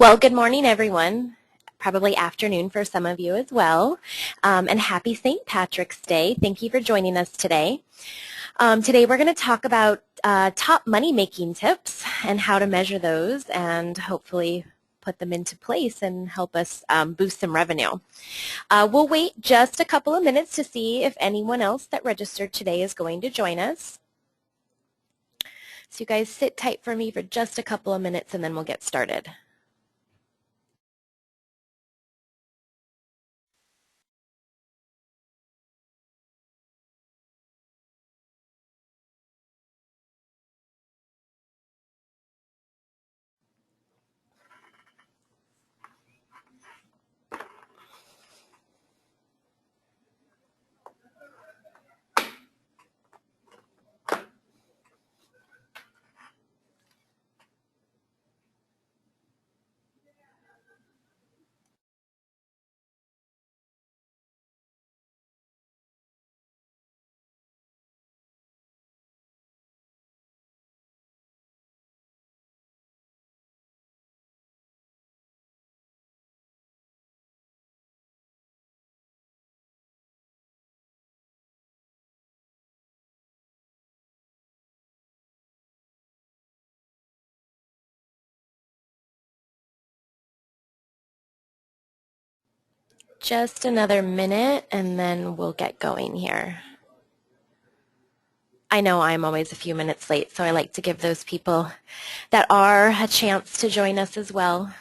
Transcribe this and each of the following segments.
Well, good morning, everyone. Probably afternoon for some of you as well. And happy St. Patrick's Day. Thank you for joining us today. Today we're going to talk about top money-making tips and how to measure those and hopefully put them into place and help us boost some revenue. We'll wait just a couple of minutes to see if anyone else that registered today is going to join us. So you guys sit tight for me for just a couple of minutes and then we'll get started. Just another minute and then we'll get going here. I know I'm always a few minutes late, so I like to give those people that are a chance to join us as well.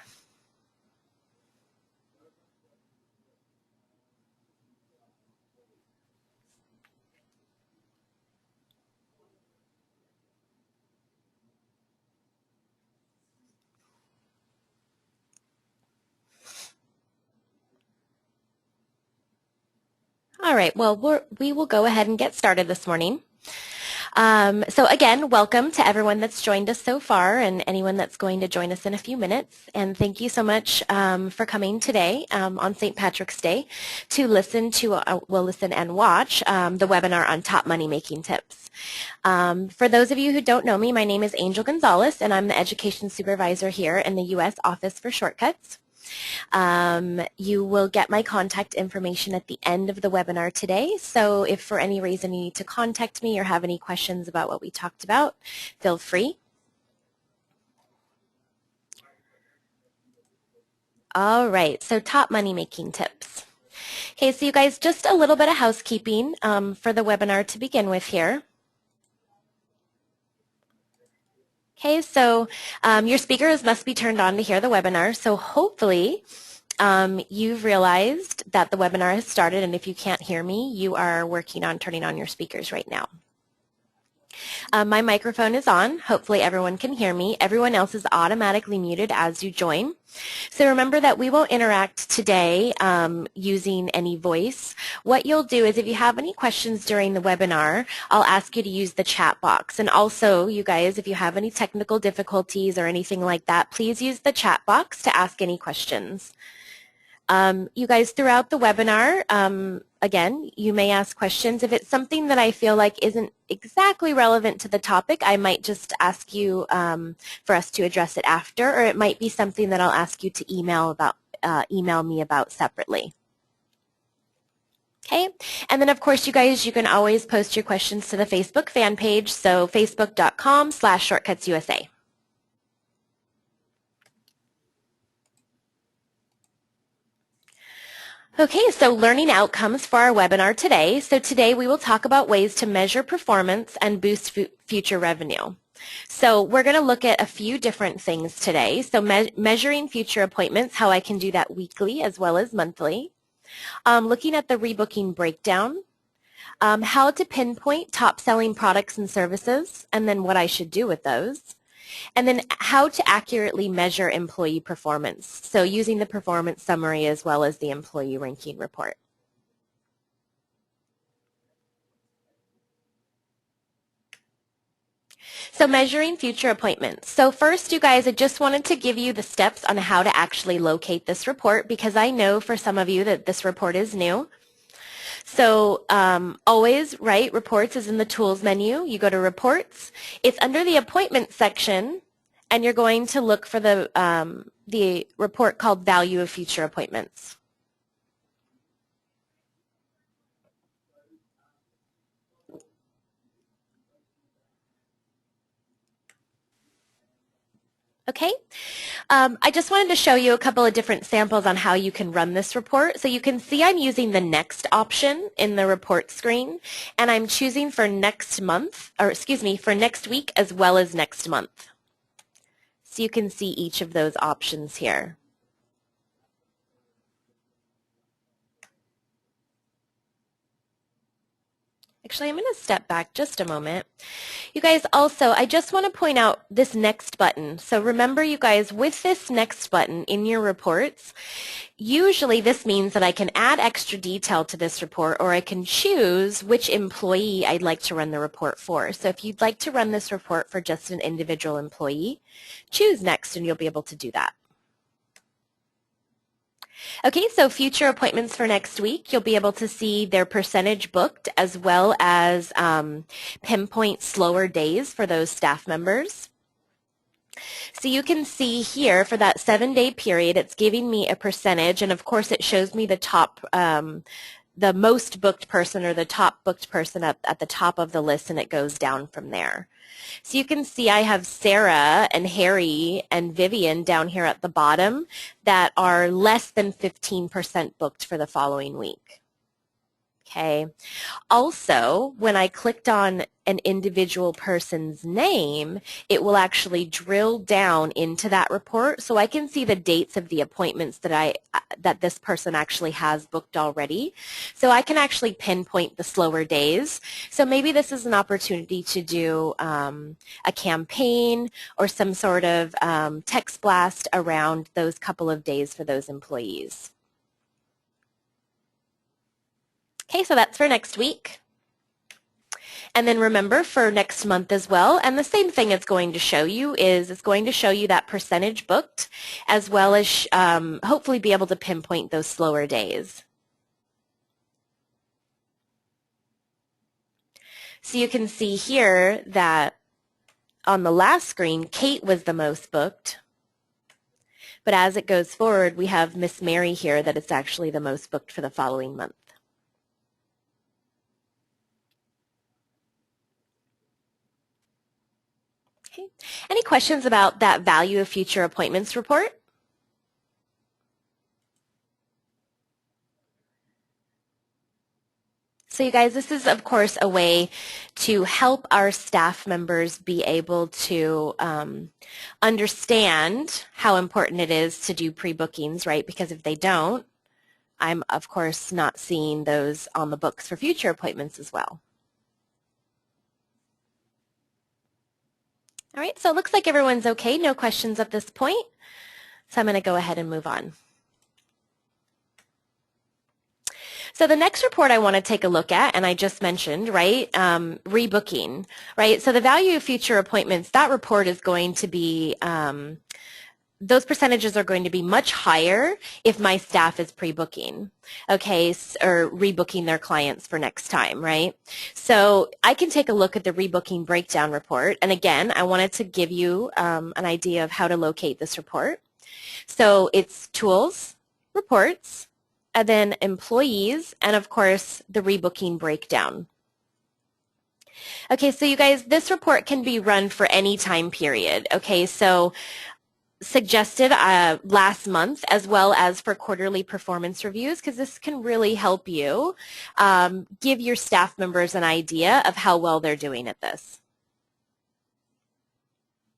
All right, well, we will go ahead and get started this morning. So again, welcome to everyone that's joined us so far and anyone that's going to join us in a few minutes. And thank you so much for coming today on St. Patrick's Day to listen to, listen and watch the webinar on top money making tips. For those of you who don't know me, my name is Angel Gonzalez and I'm the Education Supervisor here in the U.S. Office for Shortcuts. You will get my contact information at the end of the webinar today, so if for any reason you need to contact me or have any questions about what we talked about, feel free. All right, so top money-making tips. Okay, so you guys, just a little bit of housekeeping for the webinar to begin with here. Okay, so your speakers must be turned on to hear the webinar, so hopefully you've realized that the webinar has started, and if you can't hear me, you are working on turning on your speakers right now. My microphone is on. Hopefully everyone can hear me. Everyone else is automatically muted as you join. So remember that we won't interact today using any voice. What you'll do is if you have any questions during the webinar, I'll ask you to use the chat box. And also, you guys, if you have any technical difficulties or anything like that, please use the chat box to ask any questions. You guys, throughout the webinar, again, you may ask questions. If it's something that I feel like isn't exactly relevant to the topic, I might just ask you for us to address it after, or it might be something that I'll ask you to email me about separately. Okay, and then of course, you guys, you can always post your questions to the Facebook fan page, so facebook.com/shortcutsusa. Okay, so learning outcomes for our webinar today. So today we will talk about ways to measure performance and boost future revenue. So we're going to look at a few different things today. So measuring future appointments, how I can do that weekly as well as monthly. Looking at the rebooking breakdown. How to pinpoint top-selling products and services, and then what I should do with those. And then how to accurately measure employee performance. So using the performance summary as well as the employee ranking report. So measuring future appointments. So first, you guys, I just wanted to give you the steps on how to actually locate this report because I know for some of you that this report is new. So always, right, reports is in the tools menu. You go to reports. It's under the appointment section. and you're going to look for the report called Value of Future Appointments. Okay, I just wanted to show you a couple of different samples on how you can run this report. So you can see I'm using the next option in the report screen, and I'm choosing for next month, or excuse me, for next week as well as next month. So you can see each of those options here. Actually, I'm going to step back just a moment. You guys, also, I just want to point out this next button. So remember, you guys, with this next button in your reports, usually this means that I can add extra detail to this report, or I can choose which employee I'd like to run the report for. So if you'd like to run this report for just an individual employee, choose next and you'll be able to do that. Okay, so future appointments for next week, you'll be able to see their percentage booked as well as pinpoint slower days for those staff members. So you can see here for that 7-day period, it's giving me a percentage, and of course it shows me the top, the most booked person or the top booked person at the top of the list, and it goes down from there. So you can see I have Sarah and Harry and Vivian down here at the bottom that are less than 15% booked for the following week. Okay. Also, when I clicked on an individual person's name, it will actually drill down into that report, so I can see the dates of the appointments that this person actually has booked already. So I can actually pinpoint the slower days. So maybe this is an opportunity to do a campaign or some sort of text blast around those couple of days for those employees. Okay, so that's for next week. And then remember for next month as well, and the same thing it's going to show you is it's going to show you that percentage booked as well as hopefully be able to pinpoint those slower days. So you can see here that on the last screen, Kate was the most booked. But as it goes forward, we have Miss Mary here that it's actually the most booked for the following month. Okay. Any questions about that value of future appointments report? So you guys, this is of course a way to help our staff members be able to understand how important it is to do pre-bookings, right? Because if they don't, I'm of course not seeing those on the books for future appointments as well. All right, so it looks like everyone's okay. No questions at this point. So I'm going to go ahead and move on. So the next report I want to take a look at, and I just mentioned, right, rebooking, right? So the value of future appointments, that report is going to be, those percentages are going to be much higher if my staff is pre-booking, okay, or rebooking their clients for next time, right? So I can take a look at the rebooking breakdown report, and again, I wanted to give you an idea of how to locate this report. So it's Tools, Reports, and then Employees, and of course the rebooking breakdown. Okay, so you guys, this report can be run for any time period, okay, so suggested last month as well as for quarterly performance reviews, because this can really help you give your staff members an idea of how well they're doing at this.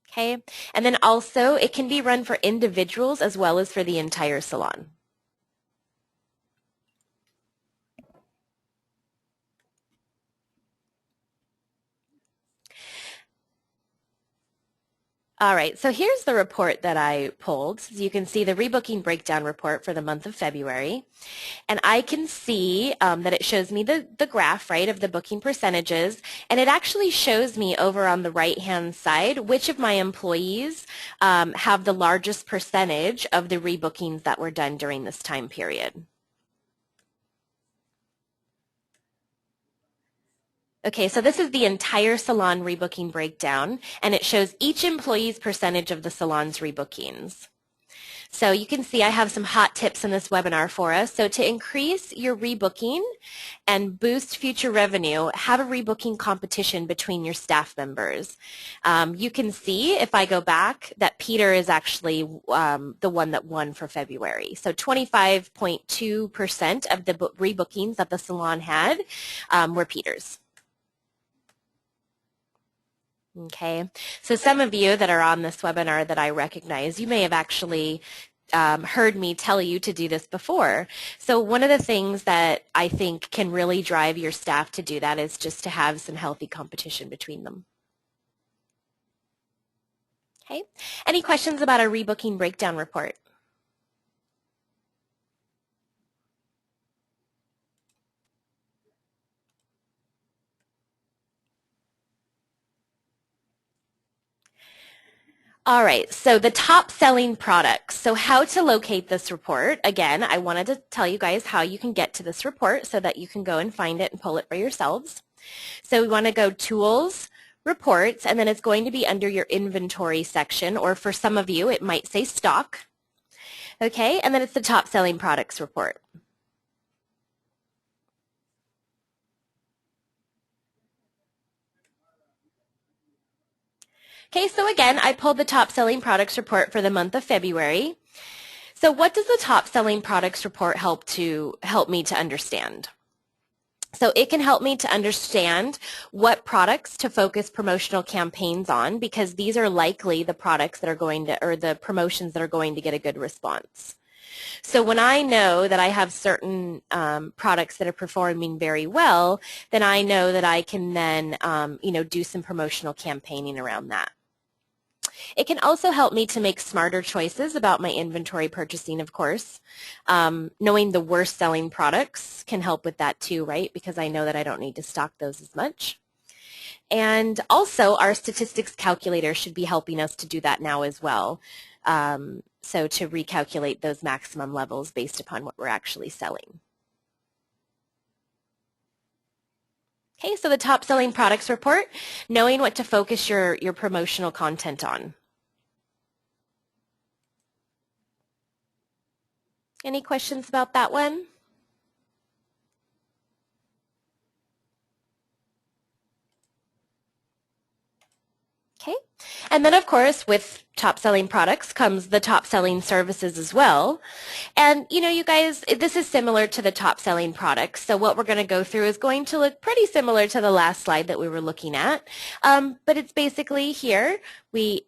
Okay, and then also it can be run for individuals as well as for the entire salon. All right, so here's the report that I pulled. So you can see the rebooking breakdown report for the month of February. And I can see that it shows me the graph, right, of the booking percentages. And it actually shows me over on the right-hand side which of my employees have the largest percentage of the rebookings that were done during this time period. Okay, so this is the entire salon rebooking breakdown, and it shows each employee's percentage of the salon's rebookings. So you can see I have some hot tips in this webinar for us. So to increase your rebooking and boost future revenue, have a rebooking competition between your staff members. You can see, if I go back, that Peter is actually the one that won for February. So 25.2% of the rebookings that the salon had were Peter's. Okay, so some of you that are on this webinar that I recognize, you may have actually heard me tell you to do this before. So one of the things that I think can really drive your staff to do that is just to have some healthy competition between them. Okay, any questions about our rebooking breakdown report? All right, so the top selling products. So how to locate this report. Again, I wanted to tell you guys how you can get to this report so that you can go and find it and pull it for yourselves. So we want to go Tools, Reports, and then it's going to be under your Inventory section, or for some of you, it might say Stock. Okay, and then it's the top selling products report. Okay, so again, I pulled the top selling products report for the month of February. So what does the top selling products report help me to understand? So it can help me to understand what products to focus promotional campaigns on, because these are likely the products that are going to, or the promotions that are going to get a good response. So when I know that I have certain products that are performing very well, then I know that I can then, do some promotional campaigning around that. It can also help me to make smarter choices about my inventory purchasing, of course. Knowing the worst selling products can help with that too, right? Because I know that I don't need to stock those as much. And also our statistics calculator should be helping us to do that now as well. So to recalculate those maximum levels based upon what we're actually selling. Okay, so the top selling products report, knowing what to focus your promotional content on. Any questions about that one? Okay, and then of course with top selling products comes the top selling services as well. And you guys, this is similar to the top selling products. So what we're going to go through is going to look pretty similar to the last slide that we were looking at. But it's basically here,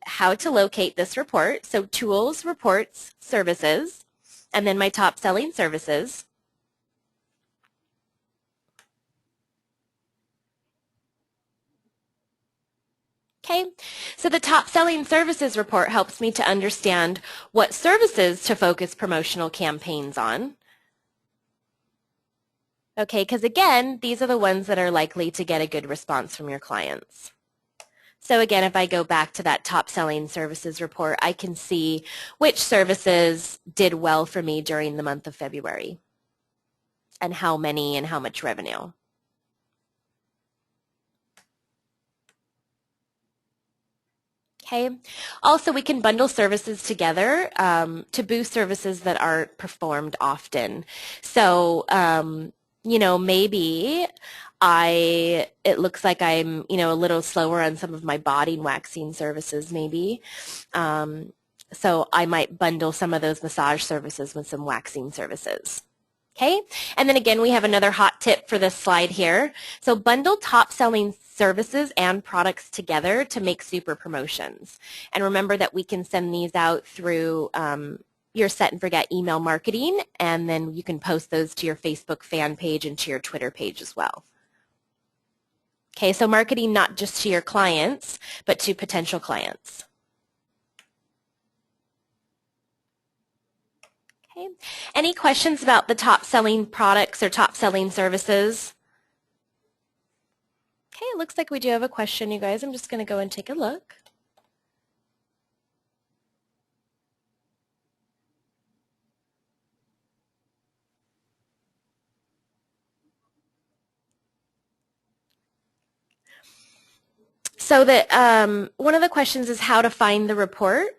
how to locate this report. So Tools, Reports, Services, and then my top selling services. Okay, so the top selling services report helps me to understand what services to focus promotional campaigns on. Okay, because again, these are the ones that are likely to get a good response from your clients. So again, if I go back to that top selling services report, I can see which services did well for me during the month of February and how many and how much revenue. Okay. Also, we can bundle services together to boost services that aren't performed often. So, maybe it looks like I'm, a little slower on some of my body waxing services, maybe. So I might bundle some of those massage services with some waxing services. Okay, and then again, we have another hot tip for this slide here. So bundle top selling services and products together to make super promotions. And remember that we can send these out through your set and forget email marketing, and then you can post those to your Facebook fan page and to your Twitter page as well. Okay, so marketing not just to your clients, but to potential clients. Okay. Any questions about the top selling products or top selling services? Okay, it looks like we do have a question, you guys. I'm just going to go and take a look. So one of the questions is how to find the report.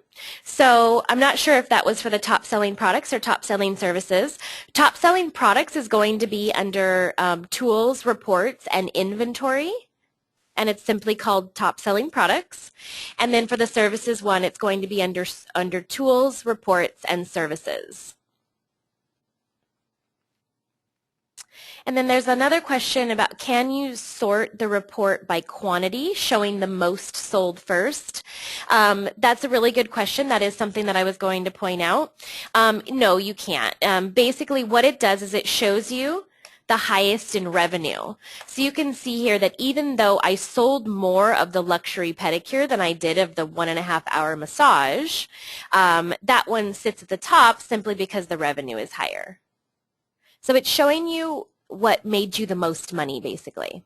So I'm not sure if that was for the top selling products or top selling services. Top selling products is going to be under tools, reports, and inventory. And it's simply called top selling products. And then for the services one, it's going to be under tools, reports, and services. And then there's another question about, can you sort the report by quantity, showing the most sold first? That's a really good question. That is something that I was going to point out. No, you can't. Basically, what it does is it shows you the highest in revenue. So you can see here that even though I sold more of the luxury pedicure than I did of the 1.5-hour massage, that one sits at the top simply because the revenue is higher. So it's showing you what made you the most money, basically.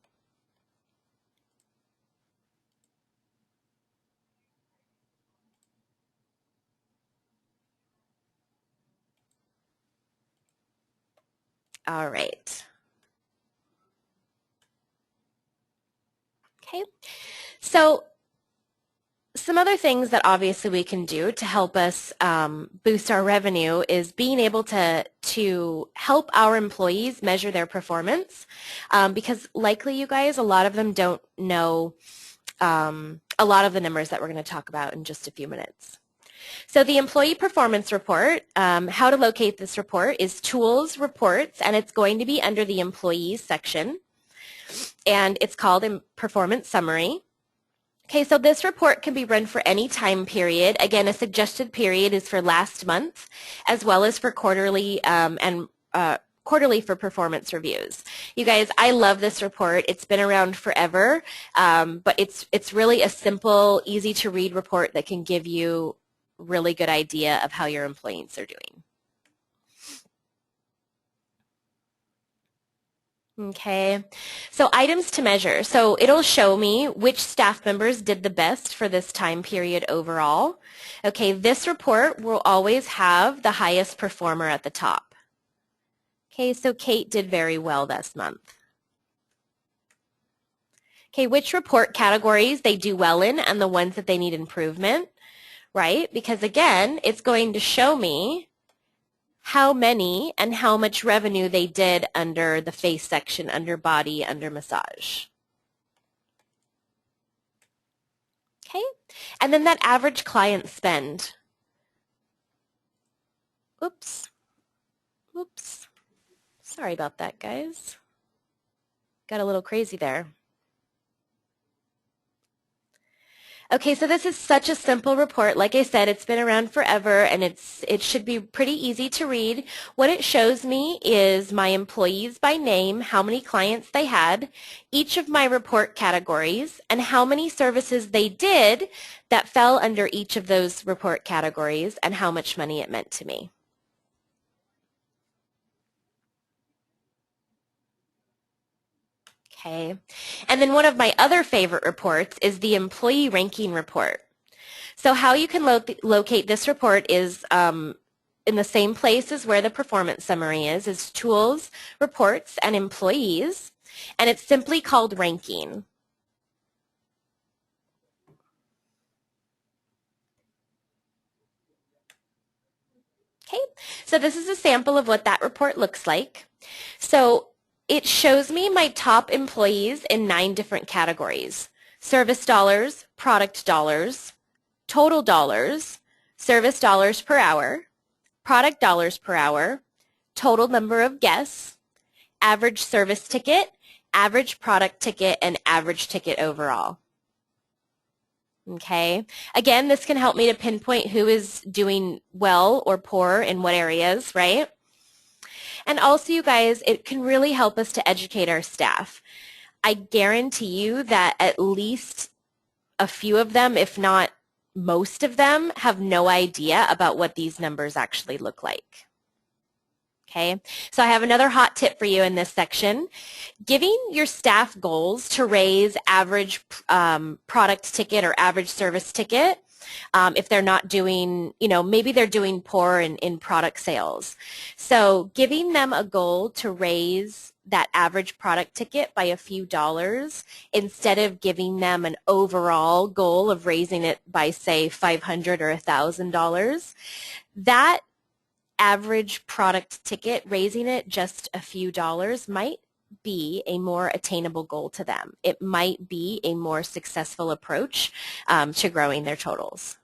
All right. Okay. So some other things that obviously we can do to help us boost our revenue is being able to help our employees measure their performance, because likely you guys, a lot of them don't know a lot of the numbers that we're going to talk about in just a few minutes. So the employee performance report, how to locate this report is tools, reports, and it's going to be under the employees section, and it's called a performance summary. Okay, so this report can be run for any time period. Again, a suggested period is for last month, as well as for quarterly and quarterly for performance reviews. You guys, I love this report. It's been around forever, but it's really a simple, easy to read report that can give you really good idea of how your employees are doing. Okay, so items to measure. So it'll show me which staff members did the best for this time period overall. Okay, this report will always have the highest performer at the top. Okay, so Kate did very well this month. Okay, which report categories they do well in and the ones that they need improvement, right? Because again, it's going to show me how many and how much revenue they did under the face section, under body, under massage. Okay, and then that average client spend. Oops. Sorry about that, guys. Got a little crazy there. Okay, so this is such a simple report. Like I said, it's been around forever, and it should be pretty easy to read. What it shows me is my employees by name, how many clients they had, each of my report categories, and how many services they did that fell under each of those report categories, and how much money it meant to me. Okay, and then one of my other favorite reports is the employee ranking report. So how you can locate this report is in the same place as where the performance summary is tools, reports, and employees, and it's simply called ranking. Okay, so this is a sample of what that report looks like. So it shows me my top employees in 9 different categories: service dollars, product dollars, total dollars, service dollars per hour, product dollars per hour, total number of guests, average service ticket, average product ticket, and average ticket overall. Okay, again, this can help me to pinpoint who is doing well or poor in what areas, right? And also, you guys, it can really help us to educate our staff. I guarantee you that at least a few of them, if not most of them, have no idea about what these numbers actually look like. Okay, so I have another hot tip for you in this section. Giving your staff goals to raise average product ticket or average service ticket if they're not doing, maybe they're doing poor in product sales. So giving them a goal to raise that average product ticket by a few dollars instead of giving them an overall goal of raising it by, say, $500 or $1,000, that average product ticket, raising it just a few dollars, might be a more attainable goal to them. It might be a more successful approach to growing their totals.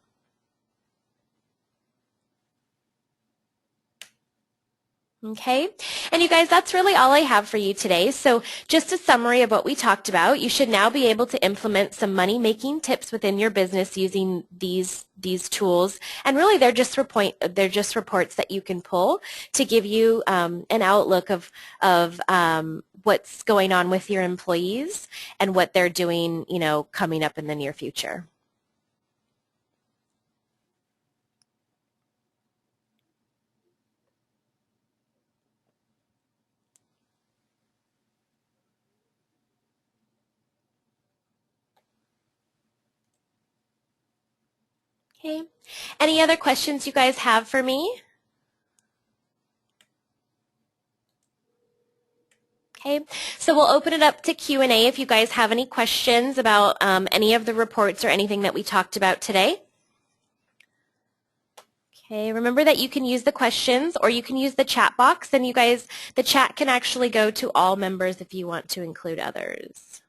Okay, and you guys, that's really all I have for you today. So just a summary of what we talked about. You should now be able to implement some money-making tips within your business using these tools. And really, they're just reports that you can pull to give you an outlook of what's going on with your employees and what they're doing, coming up in the near future. Okay. Any other questions you guys have for me? Okay, so we'll open it up to Q&A if you guys have any questions about any of the reports or anything that we talked about today. Okay, remember that you can use the questions or you can use the chat box, and you guys, the chat can actually go to all members if you want to include others.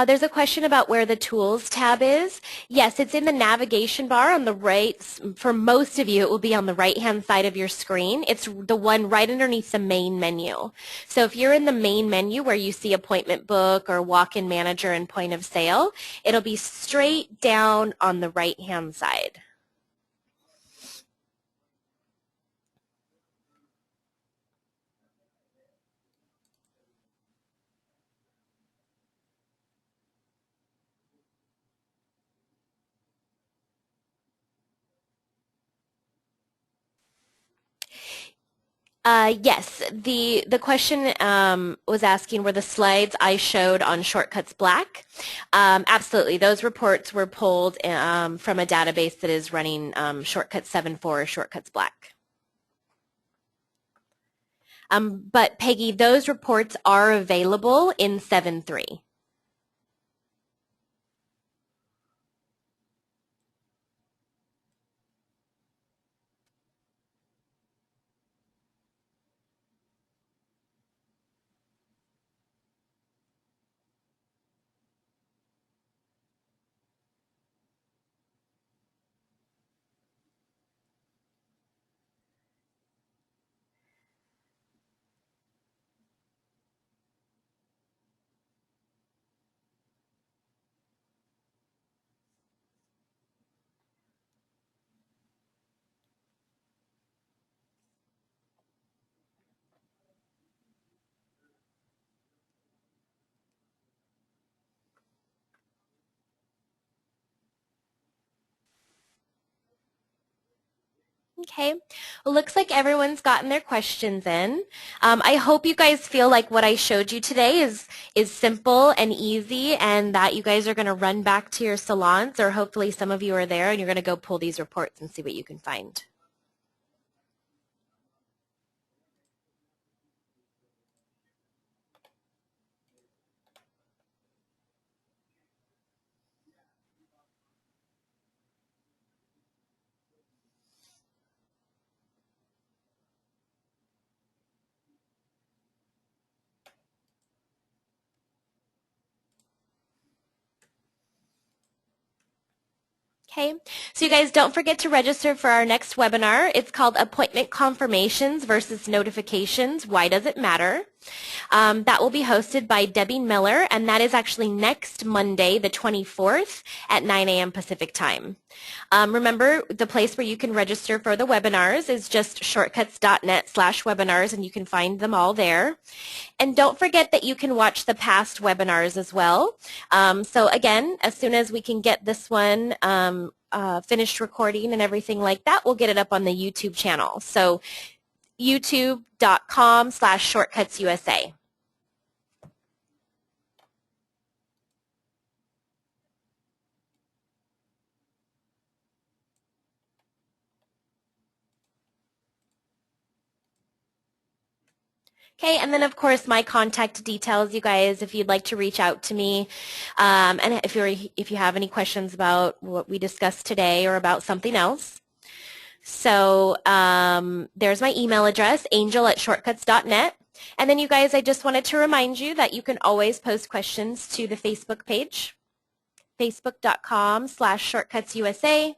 There's a question about where the Tools tab is. Yes, it's in the navigation bar on the right. For most of you, it will be on the right-hand side of your screen. It's the one right underneath the main menu. So if you're in the main menu where you see Appointment Book or Walk-in Manager and Point of Sale, it'll be straight down on the right-hand side. Yes, the question was asking were the slides I showed on Shortcuts Black. Absolutely, those reports were pulled from a database that is running Shortcuts 7.4 or Shortcuts Black. But Peggy, those reports are available in 7.3. Okay, well, looks like everyone's gotten their questions in. I hope you guys feel like what I showed you today is simple and easy, and that you guys are going to run back to your salons, or hopefully some of you are there and you're going to go pull these reports and see what you can find. Okay, so you guys don't forget to register for our next webinar. It's called Appointment Confirmations versus Notifications. Why does it matter? That will be hosted by Debbie Miller, and that is actually next Monday, the 24th at 9 a.m. Pacific time. Remember, the place where you can register for the webinars is just shortcuts.net/webinars, and you can find them all there. And don't forget that you can watch the past webinars as well. So again, as soon as we can get this one finished recording and everything like that, we'll get it up on the YouTube channel. So youtube.com/shortcutsusa. Okay, and then of course my contact details, you guys, if you'd like to reach out to me, and if you have any questions about what we discussed today or about something else. So there's my email address, angel@shortcuts.net. And then you guys, I just wanted to remind you that you can always post questions to the Facebook page, facebook.com/shortcutsusa,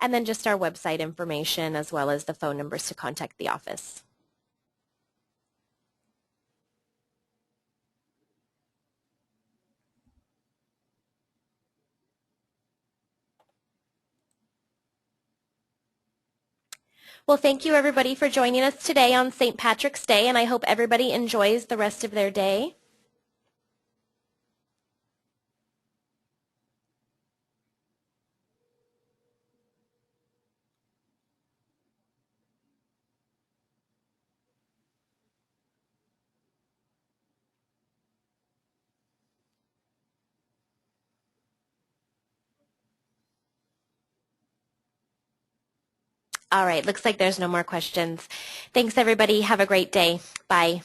and then just our website information as well as the phone numbers to contact the office. Well, thank you everybody for joining us today on St. Patrick's Day, and I hope everybody enjoys the rest of their day. All right, looks like there's no more questions. Thanks everybody. Have a great day. Bye.